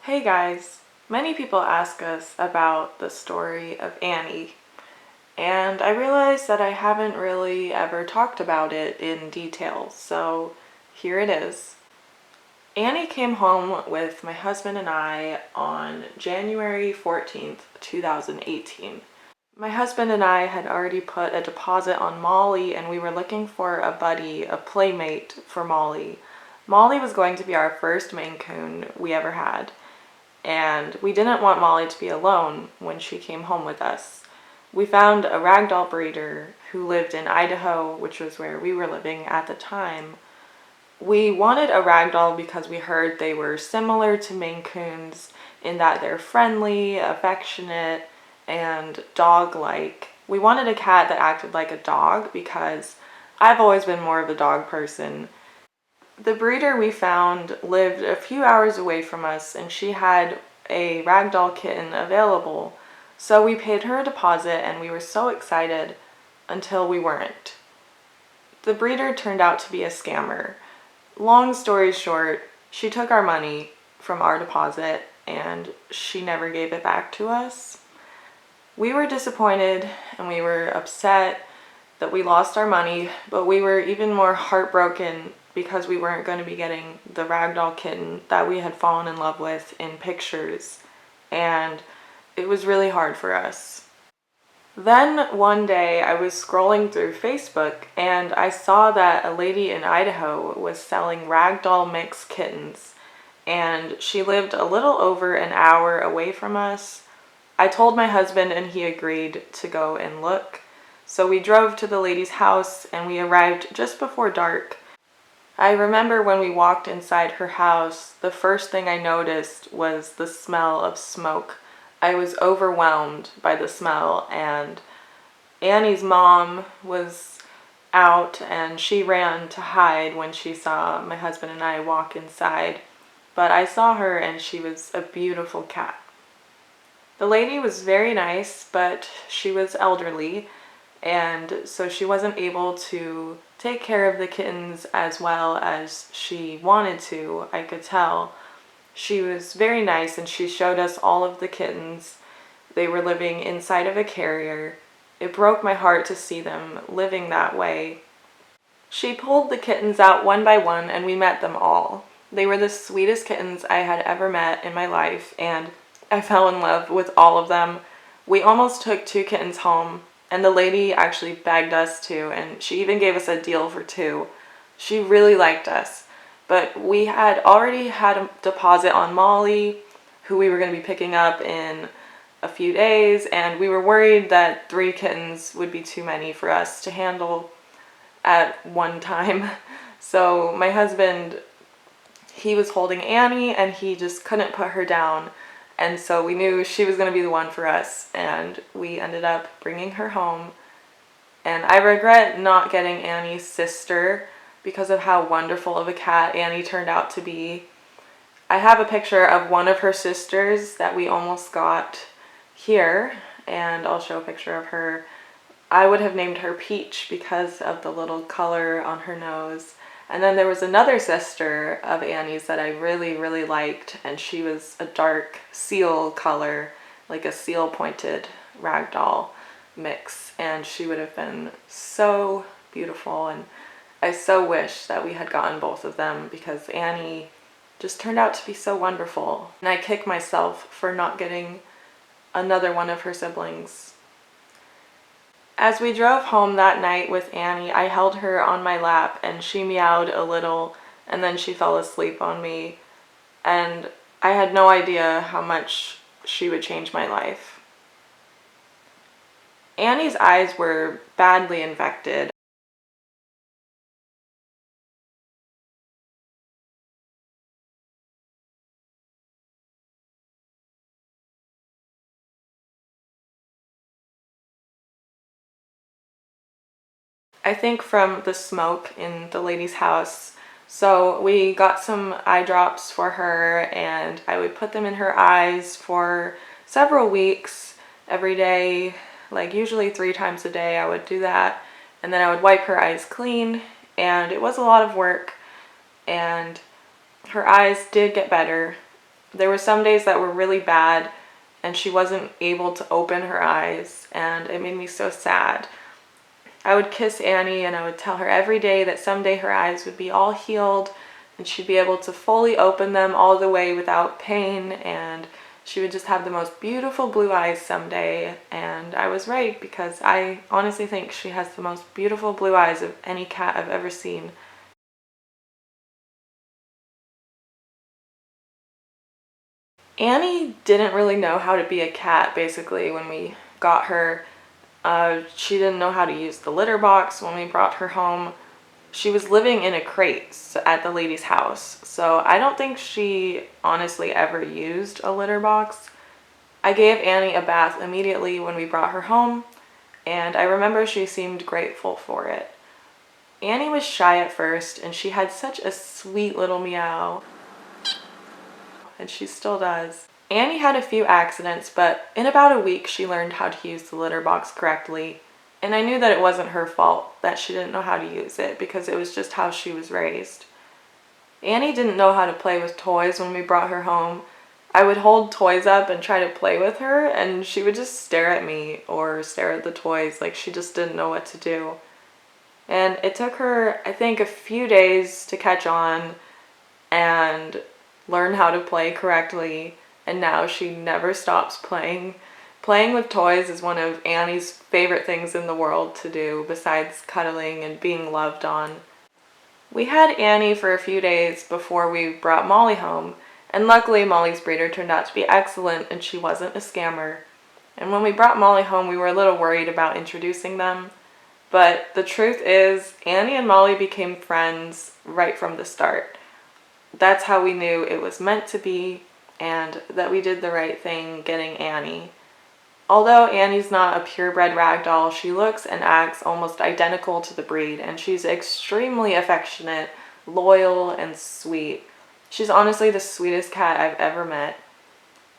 Hey guys, many people ask us about the story of Annie, and I realize that I haven't really ever talked about it in detail, so here it is. Annie came home with my husband and I on January 14th, 2018. My husband and I had already put a deposit on Molly, and we were looking for a buddy, a playmate for Molly. Molly was going to be our first Maine Coon we ever had. And we didn't want Molly to be alone when she came home with us. We found a ragdoll breeder who lived in Idaho, which was where we were living at the time. We wanted a ragdoll because we heard they were similar to Maine Coons in that they're friendly, affectionate, and dog-like. We wanted a cat that acted like a dog because I've always been more of a dog person. The breeder we found lived a few hours away from us, and she had a ragdoll kitten available. So we paid her a deposit, and we were so excited until we weren't. The breeder turned out to be a scammer. Long story short, she took our money from our deposit and she never gave it back to us. We were disappointed and we were upset that we lost our money, but we were even more heartbroken because we weren't going to be getting the ragdoll kitten that we had fallen in love with in pictures, and it was really hard for us. Then one day I was scrolling through Facebook and I saw that a lady in Idaho was selling ragdoll mix kittens, and she lived a little over an hour away from us. I told my husband and he agreed to go and look. So we drove to the lady's house and we arrived just before dark. I remember when we walked inside her house, the first thing I noticed was the smell of smoke. I was overwhelmed by the smell, and Annie's mom was out and she ran to hide when she saw my husband and I walk inside. But I saw her and she was a beautiful cat. The lady was very nice, but she was elderly, and so she wasn't able to take care of the kittens as well as she wanted to, I could tell. She was very nice and she showed us all of the kittens. They were living inside of a carrier. It broke my heart to see them living that way. She pulled the kittens out one by one and we met them all. They were the sweetest kittens I had ever met in my life, and I fell in love with all of them. We almost took 2 kittens home, and the lady actually begged us to, and she even gave us a deal for 2. She really liked us. But we had already had a deposit on Molly, who we were going to be picking up in a few days, and we were worried that 3 kittens would be too many for us to handle at one time. So my husband, he was holding Annie and he just couldn't put her down. And so we knew she was going to be the one for us, and we ended up bringing her home. And I regret not getting Annie's sister because of how wonderful of a cat Annie turned out to be. I have a picture of one of her sisters that we almost got here, and I'll show a picture of her. I would have named her Peach because of the little color on her nose. And then there was another sister of Annie's that I really, really liked, and she was a dark seal color, like a seal pointed ragdoll mix, and she would have been so beautiful, and I so wish that we had gotten both of them because Annie just turned out to be so wonderful, and I kick myself for not getting another one of her siblings. As we drove home that night with Annie, I held her on my lap and she meowed a little and then she fell asleep on me, and I had no idea how much she would change my life. Annie's eyes were badly infected. I think from the smoke in the lady's house. So we got some eye drops for her and I would put them in her eyes for several weeks every day, like usually 3 times a day I would do that. And then I would wipe her eyes clean, and it was a lot of work, and her eyes did get better. There were some days that were really bad and she wasn't able to open her eyes, and it made me so sad. I would kiss Annie and I would tell her every day that someday her eyes would be all healed and she'd be able to fully open them all the way without pain, and she would just have the most beautiful blue eyes someday. And I was right, because I honestly think she has the most beautiful blue eyes of any cat I've ever seen. Annie didn't really know how to be a cat basically when we got her. She didn't know how to use the litter box when we brought her home. She was living in a crate at the lady's house, so I don't think she honestly ever used a litter box. I gave Annie a bath immediately when we brought her home, and I remember she seemed grateful for it. Annie was shy at first, and she had such a sweet little meow, and she still does. Annie had a few accidents, but in about a week she learned how to use the litter box correctly, and I knew that it wasn't her fault that she didn't know how to use it, because it was just how she was raised. Annie didn't know how to play with toys when we brought her home. I would hold toys up and try to play with her, and she would just stare at me or stare at the toys like she just didn't know what to do. And it took her, I think, a few days to catch on and learn how to play correctly, and now she never stops playing. Playing with toys is one of Annie's favorite things in the world to do, besides cuddling and being loved on. We had Annie for a few days before we brought Molly home, and luckily Molly's breeder turned out to be excellent and she wasn't a scammer. And when we brought Molly home, we were a little worried about introducing them, but the truth is Annie and Molly became friends right from the start. That's how we knew it was meant to be and that we did the right thing getting Annie. Although Annie's not a purebred ragdoll, she looks and acts almost identical to the breed, and she's extremely affectionate, loyal, and sweet. She's honestly the sweetest cat I've ever met.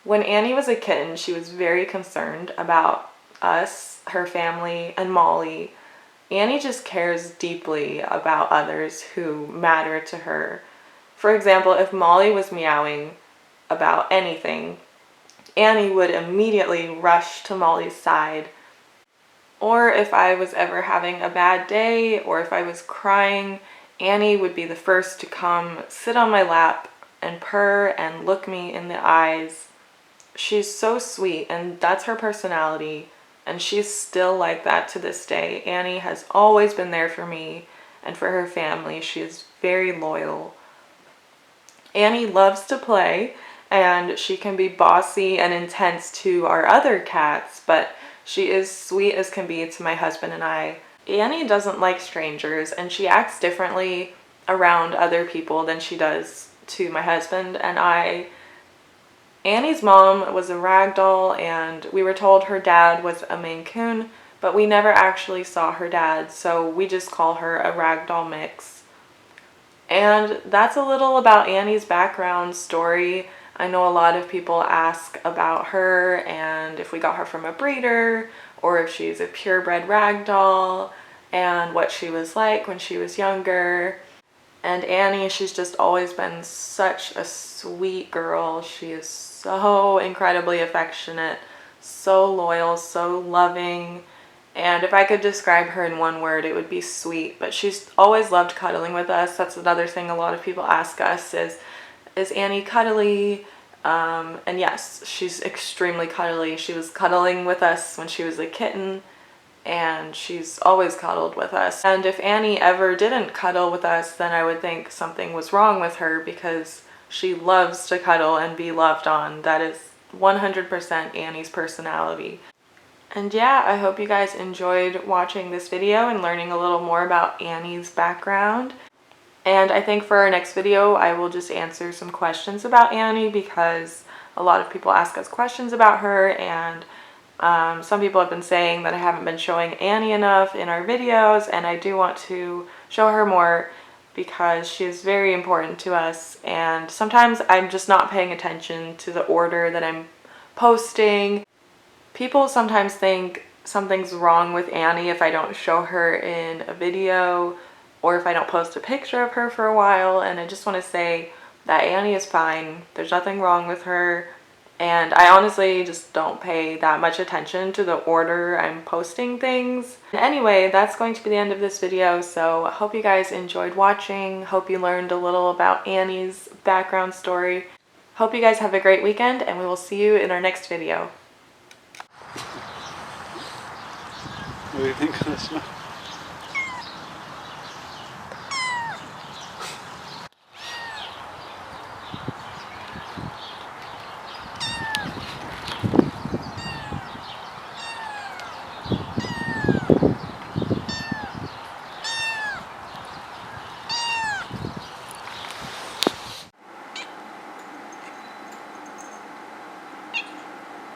When Annie was a kitten, she was very concerned about us, her family, and Molly. Annie just cares deeply about others who matter to her. For example, if Molly was meowing about anything, Annie would immediately rush to Molly's side. Or if I was ever having a bad day or if I was crying, Annie would be the first to come sit on my lap and purr and look me in the eyes. She's so sweet, and that's her personality, and she's still like that to this day. Annie has always been there for me and for her family. She is very loyal. Annie loves to play, and she can be bossy and intense to our other cats, but she is sweet as can be to my husband and I. Annie doesn't like strangers, and she acts differently around other people than she does to my husband and I. Annie's mom was a ragdoll, and we were told her dad was a Maine Coon, but we never actually saw her dad, so we just call her a ragdoll mix. And that's a little about Annie's background story. I know a lot of people ask about her and if we got her from a breeder or if she's a purebred ragdoll and what she was like when she was younger. And Annie, she's just always been such a sweet girl. She is so incredibly affectionate, so loyal, so loving. And if I could describe her in one word, it would be sweet. But she's always loved cuddling with us. That's another thing a lot of people ask us is Annie cuddly? And yes, she's extremely cuddly. She was cuddling with us when she was a kitten, and she's always cuddled with us. And if Annie ever didn't cuddle with us, then I would think something was wrong with her, because she loves to cuddle and be loved on. That is 100% Annie's personality. And yeah, I hope you guys enjoyed watching this video and learning a little more about Annie's background. And I think for our next video, I will just answer some questions about Annie, because a lot of people ask us questions about her, and some people have been saying that I haven't been showing Annie enough in our videos, and I do want to show her more because she is very important to us, and sometimes I'm just not paying attention to the order that I'm posting. People sometimes think something's wrong with Annie if I don't show her in a video or if I don't post a picture of her for a while, and I just want to say that Annie is fine. There's nothing wrong with her. And I honestly just don't pay that much attention to the order I'm posting things. Anyway, that's going to be the end of this video, so I hope you guys enjoyed watching. Hope you learned a little about Annie's background story. Hope you guys have a great weekend, and we will see you in our next video. What do you think of the smell?